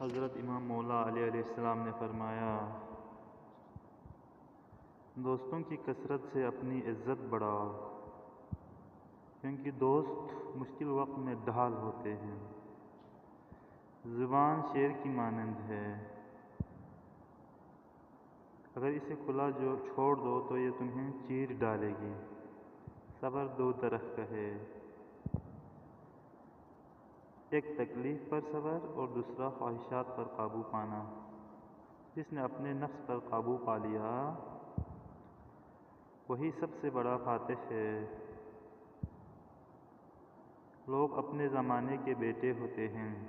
حضرت امام مولا علیہ السلام نے فرمایا، دوستوں کی کثرت سے اپنی عزت بڑھاؤ، کیونکہ دوست مشکل وقت میں ڈھال ہوتے ہیں۔ زبان شیر کی مانند ہے، اگر اسے کھلا چھوڑ دو تو یہ تمہیں چیر ڈالے گی۔ صبر دو طرح کا ہے، ایک تکلیف پر صبر اور دوسرا خواہشات پر قابو پانا۔ جس نے اپنے نفس پر قابو پا لیا وہی سب سے بڑا فاتح ہے۔ لوگ اپنے زمانے کے بیٹے ہوتے ہیں،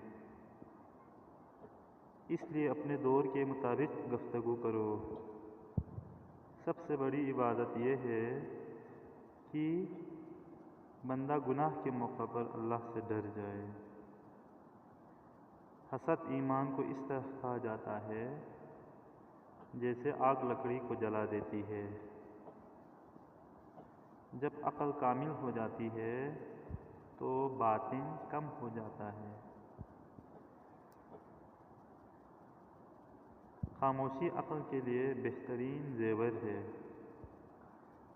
اس لیے اپنے دور کے مطابق گفتگو کرو۔ سب سے بڑی عبادت یہ ہے کہ بندہ گناہ کے موقع پر اللہ سے ڈر جائے۔ حسد ایمان کو اس طرح کھا جاتا ہے جیسے آگ لکڑی کو جلا دیتی ہے۔ جب عقل کامل ہو جاتی ہے تو باطن کم ہو جاتا ہے۔ خاموشی عقل کے لیے بہترین زیور ہے۔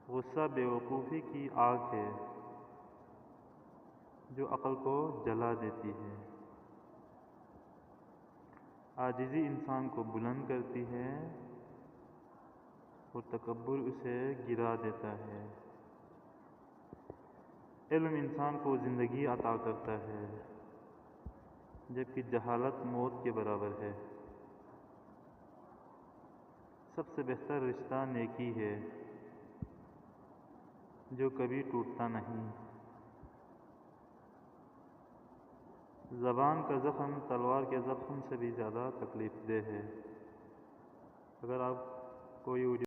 غصہ بیوقوفی کی آگ ہے جو عقل کو جلا دیتی ہے۔ عاجزی انسان کو بلند کرتی ہے اور تکبر اسے گرا دیتا ہے۔ علم انسان کو زندگی عطا کرتا ہے، جبکہ جہالت موت کے برابر ہے۔ سب سے بہتر رشتہ نیکی ہے جو کبھی ٹوٹتا نہیں۔ زبان کا زخم تلوار کے زخم سے بھی زیادہ تکلیف دہ ہے۔ اگر آپ کوئی